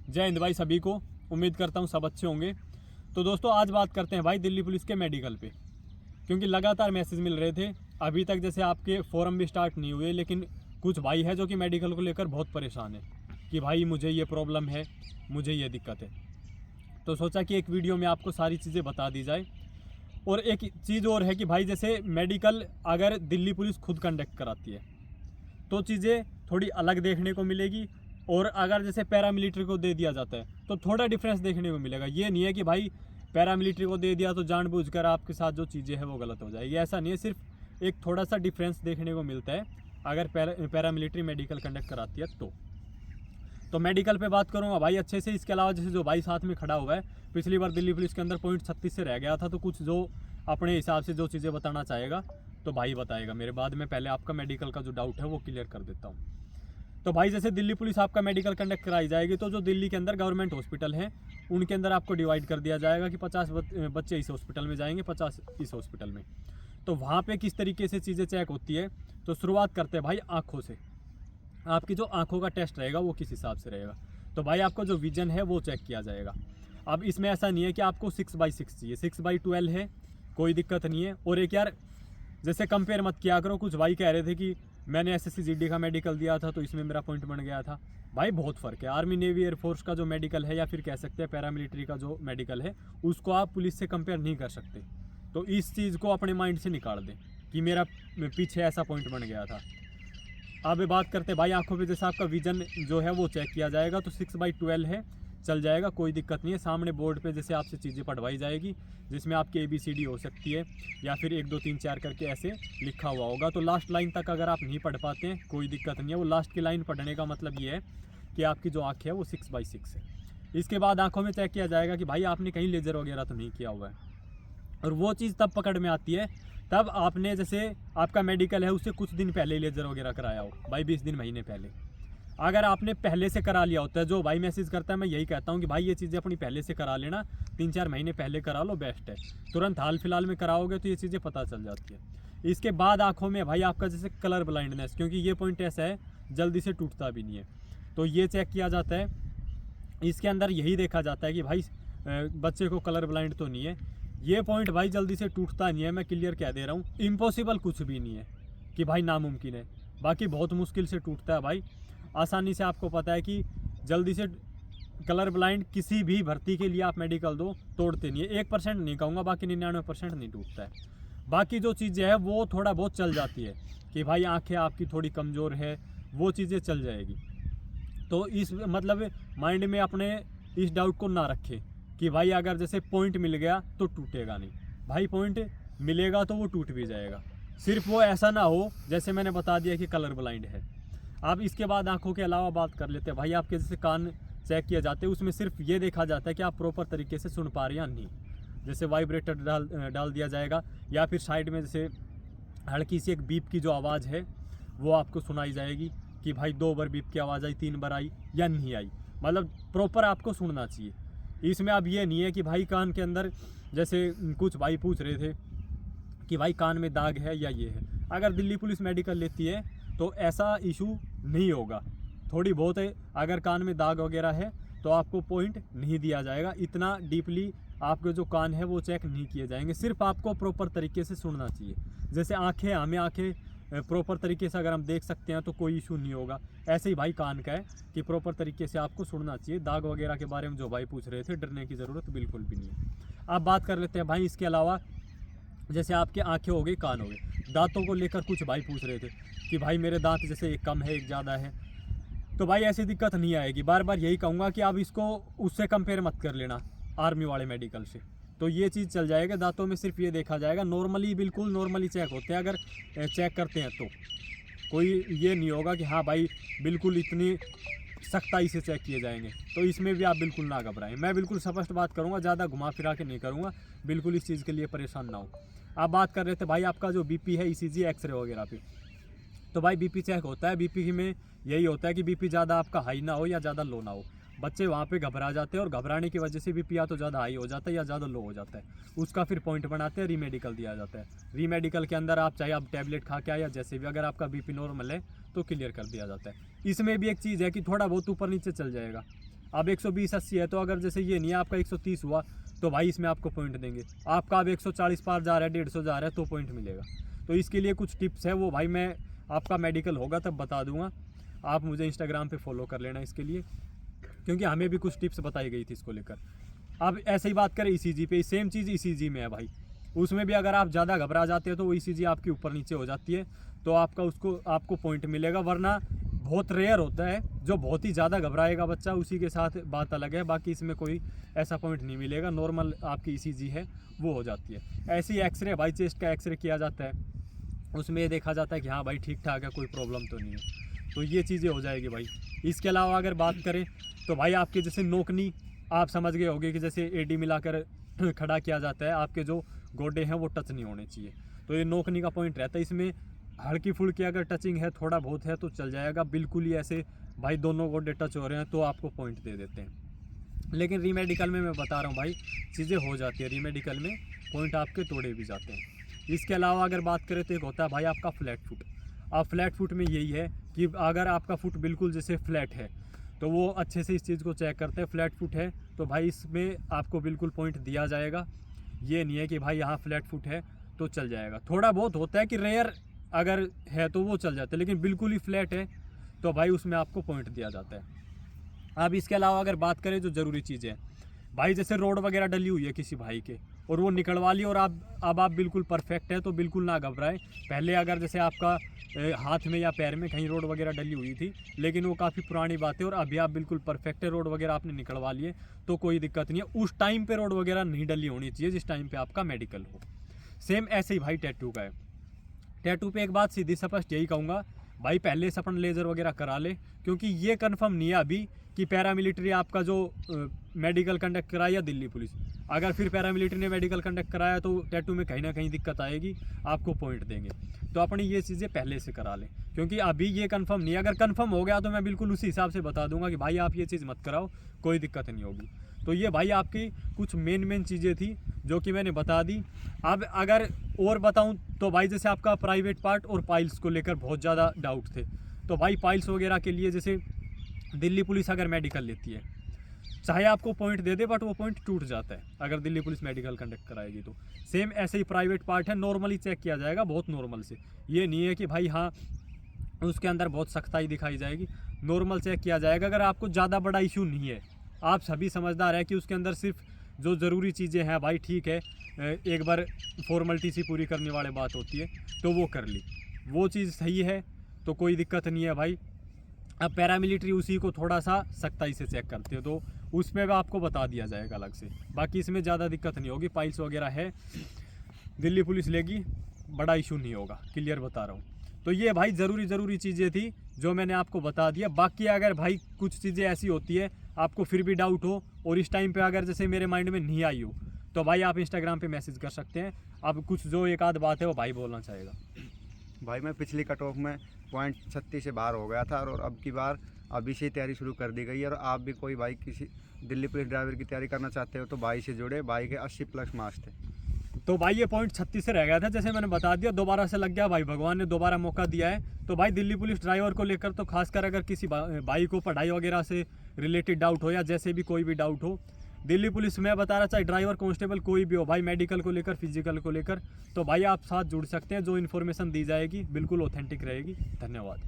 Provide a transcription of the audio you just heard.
जय हिंद भाई सभी को। उम्मीद करता हूँ सब अच्छे होंगे। तो दोस्तों आज बात करते हैं भाई दिल्ली पुलिस के मेडिकल पे, क्योंकि लगातार मैसेज मिल रहे थे। अभी तक जैसे आपके फॉरम भी स्टार्ट नहीं हुए, लेकिन कुछ भाई है जो कि मेडिकल को लेकर बहुत परेशान है कि भाई मुझे ये प्रॉब्लम है, मुझे ये दिक्कत है। तो सोचा कि एक वीडियो में आपको सारी चीज़ें बता दी जाए। और एक चीज़ और है कि भाई जैसे मेडिकल अगर दिल्ली पुलिस खुद कंडक्ट कराती है तो चीज़ें थोड़ी अलग देखने को मिलेगी, और अगर जैसे पैरामिलिट्री को दे दिया जाता है तो थोड़ा डिफरेंस देखने को मिलेगा। ये नहीं है कि भाई पैरामिलिट्री को दे दिया तो जानबूझकर आपके साथ जो चीज़ें हैं वो गलत हो जाएगी, ऐसा नहीं है। सिर्फ एक थोड़ा सा डिफरेंस देखने को मिलता है अगर पैरामिलिट्री मेडिकल कंडक्ट कराती है तो मेडिकल पे बात करूँगा भाई अच्छे से। इसके अलावा जैसे जो भाई साथ में खड़ा हुआ है, पिछली बार दिल्ली पुलिस के अंदर पॉइंट 36 से रह गया था, तो कुछ जो अपने हिसाब से जो चीज़ें बताना चाहेगा तो भाई बताएगा मेरे बाद में। पहले आपका मेडिकल का जो डाउट है वो क्लियर कर देता हूँ। तो भाई जैसे दिल्ली पुलिस आपका मेडिकल कंडक्ट कराई जाएगी तो जो दिल्ली के अंदर गवर्नमेंट हॉस्पिटल हैं उनके अंदर आपको डिवाइड कर दिया जाएगा कि 50 बच्चे इस हॉस्पिटल में जाएंगे, 50 इस हॉस्पिटल में। तो वहाँ पे किस तरीके से चीज़ें चेक होती है, तो शुरुआत करते हैं भाई आँखों से। आपकी जो आँखों का टेस्ट रहेगा वो किस हिसाब से रहेगा, तो भाई आपका जो विजन है वो चेक किया जाएगा। अब इसमें ऐसा नहीं है कि आपको 6/6 चाहिए, 6/12 है, कोई दिक्कत नहीं है। और एक यार जैसे कंपेयर मत किया करो, कुछ भाई कह रहे थे कि मैंने SSC-GD का मेडिकल दिया था तो इसमें मेरा पॉइंट बन गया था। भाई बहुत फ़र्क है। आर्मी नेवी एयरफोर्स का जो मेडिकल है या फिर कह सकते हैं पैरामिलिट्री का जो मेडिकल है उसको आप पुलिस से कंपेयर नहीं कर सकते। तो इस चीज़ को अपने माइंड से निकाल दें कि मेरा पीछे ऐसा पॉइंट बन गया था। अब बात करते हैं भाई आंखों पे। जैसे आपका विजन जो है वो चेक किया जाएगा तो 6/12 है, चल जाएगा, कोई दिक्कत नहीं है। सामने बोर्ड पे जैसे आपसे चीज़ें पढ़वाई जाएगी जिसमें आपकी ABCD हो सकती है या फिर 1 2 3 4 करके ऐसे लिखा हुआ होगा। तो लास्ट लाइन तक अगर आप नहीं पढ़ पाते हैं कोई दिक्कत नहीं है। वो लास्ट की लाइन पढ़ने का मतलब ये है कि आपकी जो आँख है वो 6/6 है। इसके बाद आँखों में चेक किया जाएगा कि भाई आपने कहीं लेज़र वगैरह तो नहीं किया हुआ है। और वो चीज़ तब पकड़ में आती है तब आपने जैसे आपका मेडिकल है उससे कुछ दिन पहले लेज़र वगैरह कराया हो, भाई 20 दिन महीने पहले। अगर आपने पहले से करा लिया होता है, जो भाई मैसेज करता है मैं यही कहता हूँ कि भाई ये चीज़ें अपनी पहले से करा लेना, 3-4 महीने पहले करा लो, बेस्ट है। तुरंत हाल फिलहाल में कराओगे तो ये चीज़ें पता चल जाती है। इसके बाद आँखों में भाई आपका जैसे कलर ब्लाइंडनेस, क्योंकि ये पॉइंट ऐसा है जल्दी से टूटता भी नहीं है, तो ये चेक किया जाता है। इसके अंदर यही देखा जाता है कि भाई बच्चे को कलर ब्लाइंड तो नहीं है। ये पॉइंट भाई जल्दी से टूटता नहीं है, मैं क्लियर कह दे रहा हूँ। इम्पॉसिबल कुछ भी नहीं है कि भाई नामुमकिन है, बाकी बहुत मुश्किल से टूटता है भाई। आसानी से आपको पता है कि जल्दी से कलर ब्लाइंड किसी भी भर्ती के लिए आप मेडिकल दो तोड़ते नहीं है। 1% नहीं कहूँगा, बाकी 99% नहीं टूटता है। बाकी जो चीज़ें हैं वो थोड़ा बहुत चल जाती है कि भाई आँखें आपकी थोड़ी कमज़ोर है, वो चीज़ें चल जाएगी। तो इस मतलब माइंड में अपने इस डाउट को ना रखें कि भाई अगर जैसे पॉइंट मिल गया तो टूटेगा नहीं। भाई पॉइंट मिलेगा तो वो टूट भी जाएगा, सिर्फ वो ऐसा ना हो जैसे मैंने बता दिया कि कलर ब्लाइंड है। अब इसके बाद आंखों के अलावा बात कर लेते हैं भाई आपके जैसे कान चेक किए जाते हैं, उसमें सिर्फ ये देखा जाता है कि आप प्रॉपर तरीके से सुन पा रहे हैं या नहीं। जैसे वाइब्रेटर डाल दिया जाएगा या फिर साइड में जैसे हल्की सी एक बीप की जो आवाज़ है वो आपको सुनाई जाएगी कि भाई 2 बार बीप की आवाज़ आई, 3 बार आई या नहीं आई, मतलब प्रॉपर आपको सुनना चाहिए। इसमें अब ये नहीं है कि भाई कान के अंदर जैसे कुछ भाई पूछ रहे थे कि भाई कान में दाग है या ये है। अगर दिल्ली पुलिस मेडिकल लेती है तो ऐसा इशू नहीं होगा। थोड़ी बहुत है अगर कान में दाग वगैरह है तो आपको पॉइंट नहीं दिया जाएगा। इतना डीपली आपके जो कान है वो चेक नहीं किए जाएंगे, सिर्फ आपको प्रॉपर तरीके से सुनना चाहिए। जैसे आँखें, हमें आँखें प्रॉपर तरीके से अगर हम देख सकते हैं तो कोई इशू नहीं होगा, ऐसे ही भाई कान का है कि प्रॉपर तरीके से आपको सुनना चाहिए। दाग वगैरह के बारे में जो भाई पूछ रहे थे, डरने की ज़रूरत बिल्कुल भी नहीं है। अब बात कर लेते हैं भाई इसके अलावा। जैसे आपके आंखें हो गई, कान हो गए, दांतों को लेकर कुछ भाई पूछ रहे थे कि भाई मेरे दांत जैसे एक कम है एक ज़्यादा है। तो भाई ऐसी दिक्कत नहीं आएगी। बार बार यही कहूँगा कि आप इसको उससे कंपेयर मत कर लेना, आर्मी वाले मेडिकल से, तो ये चीज़ चल जाएगा। दांतों में सिर्फ ये देखा जाएगा, नॉर्मली बिल्कुल नॉर्मली चेक होते हैं। अगर चेक करते हैं तो कोई ये नहीं होगा कि हाँ भाई बिल्कुल इतनी सख्ताई से चेक किए जाएंगे। तो इसमें भी आप बिल्कुल ना घबराएं, मैं बिल्कुल स्पष्ट बात करूँगा, ज़्यादा घुमा फिरा के नहीं करूँगा, बिल्कुल इस चीज़ के लिए परेशान ना हो। आप बात कर रहे थे भाई आपका जो BP है, ECG, एक्सरे वगैरह पे, तो भाई BP चेक होता है। BP में यही होता है कि BP ज़्यादा आपका हाई ना हो या ज़्यादा लो ना हो। बच्चे वहाँ पे घबरा जाते हैं और घबराने की वजह से BP या तो ज़्यादा हाई हो जाता है या ज़्यादा लो हो जाता है। उसका फिर पॉइंट बनाते हैं, रीमेडिकल दिया जाता है। रीमेडिकल के अंदर आप चाहे आप टैबलेट खा के आए या जैसे भी, अगर आपका BP नॉर्मल है तो क्लियर कर दिया जाता है। इसमें भी एक चीज़ है कि थोड़ा बहुत ऊपर नीचे चल जाएगा। अब 120/80 है, तो अगर जैसे ये नहीं है आपका 130 हुआ तो भाई इसमें आपको पॉइंट देंगे। आपका अब 140 पार जा रहा है, 150 जा रहा है तो पॉइंट मिलेगा। तो इसके लिए कुछ टिप्स है, वो भाई मैं आपका मेडिकल होगा तब बता दूंगा। आप मुझे इंस्टाग्राम पे फॉलो कर लेना इसके लिए, क्योंकि हमें भी कुछ टिप्स बताई गई थी इसको लेकर। अब ऐसे ही बात करें ECG पे, सेम चीज़ ECG में है भाई। उसमें भी अगर आप ज़्यादा घबरा जाते हो तो वो ECG आपकी ऊपर नीचे हो जाती है तो आपको पॉइंट मिलेगा। वरना बहुत रेयर होता है, जो बहुत ही ज़्यादा घबराएगा बच्चा उसी के साथ बात अलग है, बाकी इसमें कोई ऐसा पॉइंट नहीं मिलेगा। नॉर्मल आपकी ECG है वो हो जाती है। ऐसी एक्सरे भाई, चेस्ट का एक्सरे किया जाता है, उसमें ये देखा जाता है कि हाँ भाई ठीक ठाक है, कोई प्रॉब्लम तो नहीं है, तो ये चीज़ें हो जाएगी भाई। इसके अलावा अगर बात करें तो भाई आपके जैसे नोकनी, आप समझ गए होंगे कि जैसे एडी मिलाकर खड़ा किया जाता है, आपके जो गोडे हैं वो टच नहीं होने चाहिए, तो ये नोकनी का पॉइंट रहता है। इसमें हल्की फुल्की अगर टचिंग है, थोड़ा बहुत है तो चल जाएगा। बिल्कुल ही ऐसे भाई दोनों गोडे टच हो रहे हैं तो आपको पॉइंट दे देते हैं। लेकिन रीमेडिकल में मैं बता रहा हूँ भाई, चीज़ें हो जाती है, रीमेडिकल में पॉइंट आपके तोड़े भी जाते हैं। इसके अलावा अगर बात करें तो एक होता है भाई आपका फ्लैट फुट। अब फ्लैट फुट में यही है कि अगर आपका फुट बिल्कुल जैसे फ्लैट है तो वो अच्छे से इस चीज़ को चेक करते हैं। फ्लैट फुट है तो भाई इसमें आपको बिल्कुल पॉइंट दिया जाएगा। ये नहीं है कि भाई यहाँ फ्लैट फुट है तो चल जाएगा। थोड़ा बहुत होता है कि रेयर अगर है तो वो चल जाता है, लेकिन बिल्कुल ही फ्लैट है तो भाई उसमें आपको पॉइंट दिया जाता है। अब इसके अलावा अगर बात करें जो ज़रूरी चीज़ें हैं भाई, जैसे रोड वगैरह डली हुई है किसी भाई के और वो निकलवा ली और अब आप बिल्कुल परफेक्ट है तो बिल्कुल ना घबराएं। पहले अगर जैसे आपका हाथ में या पैर में कहीं रोड वगैरह डली हुई थी, लेकिन वो काफ़ी पुरानी बात है और अभी आप बिल्कुल परफेक्ट है, रोड वगैरह आपने निकलवा लिए तो कोई दिक्कत नहीं है। उस टाइम पे रोड वगैरह नहीं डली होनी चाहिए जिस टाइम पे आपका मेडिकल हो। सेम ऐसे ही भाई टैटू का है। टैटू पे एक बात सीधी स्पष्ट यही कहूँगा भाई, पहले से अपन लेज़र वगैरह करा ले, क्योंकि ये कंफर्म नहीं है अभी कि पैरामिलिट्री आपका जो मेडिकल कंडक्ट कराया या दिल्ली पुलिस, अगर फिर पैरामिलिट्री ने मेडिकल कंडक्ट कराया तो टैटू में कहीं ना कहीं दिक्कत आएगी, आपको पॉइंट देंगे। तो अपनी ये चीज़ें पहले से करा लें, क्योंकि अभी ये कंफर्म नहीं है। अगर कंफर्म हो गया तो मैं बिल्कुल उसी हिसाब से बता दूंगा कि भाई आप ये चीज़ मत कराओ, कोई दिक्कत नहीं होगी। तो ये भाई आपकी कुछ मेन चीज़ें थी जो कि मैंने बता दी। अब अगर और बताऊं तो भाई जैसे आपका प्राइवेट पार्ट और पाइल्स को लेकर बहुत ज़्यादा डाउट थे, तो भाई पाइल्स वगैरह के लिए जैसे दिल्ली पुलिस अगर मेडिकल लेती है, चाहे आपको पॉइंट दे दे बट वो पॉइंट टूट जाता है अगर दिल्ली पुलिस मेडिकल कंडक्ट कराएगी तो। सेम ऐसे ही प्राइवेट पार्ट है, नॉर्मली चेक किया जाएगा, बहुत नॉर्मल से। ये नहीं है कि भाई हाँ उसके अंदर बहुत सख्ताई दिखाई जाएगी, नॉर्मल चेक किया जाएगा। अगर आपको ज़्यादा बड़ा इशू नहीं है, आप सभी समझदार है कि उसके अंदर सिर्फ जो ज़रूरी चीज़ें हैं भाई ठीक है, एक बार फॉर्मेलिटी सी पूरी करने वाली बात होती है तो वो कर ली, वो चीज़ सही है तो कोई दिक्कत नहीं है भाई। अब पैरामिलिट्री उसी को थोड़ा सा सख्ताई से चेक करते हो तो उसमें भी आपको बता दिया जाएगा अलग से, बाकी इसमें ज़्यादा दिक्कत नहीं होगी। पाइल्स वगैरह है दिल्ली पुलिस लेगी, बड़ा इशू नहीं होगा, क्लियर बता रहा हूँ। तो ये भाई ज़रूरी चीज़ें थी जो मैंने आपको बता दिया। बाकी अगर भाई कुछ चीज़ें ऐसी होती है आपको फिर भी डाउट हो और इस टाइम पे अगर जैसे मेरे माइंड में नहीं आई हो तो भाई आप इंस्टाग्राम पे मैसेज कर सकते हैं। अब कुछ जो एक आध बात है वो भाई बोलना चाहेगा। भाई मैं पिछली कट ऑफ में पॉइंट 36 से बाहर हो गया था और अब की बार अभी से तैयारी शुरू कर दी गई है। और आप भी कोई भाई किसी दिल्ली पुलिस ड्राइवर की तैयारी करना चाहते हो तो भाई से जुड़े, भाई के 80+ मार्क्स थे। तो भाई ये पॉइंट 36 से रह गया था, जैसे मैंने बता दिया, दोबारा से लग गया भाई, भगवान ने दोबारा मौका दिया है। तो भाई दिल्ली पुलिस ड्राइवर को लेकर तो खासकर अगर किसी भाई को पढ़ाई वगैरह से रिलेटेड डाउट हो या जैसे भी कोई भी डाउट हो, दिल्ली पुलिस में बता रहा, चाहे ड्राइवर कांस्टेबल कोई भी हो भाई, मेडिकल को लेकर फिजिकल को लेकर, तो भाई आप साथ जुड़ सकते हैं। जो इन्फॉर्मेशन दी जाएगी बिल्कुल ऑथेंटिक रहेगी। धन्यवाद।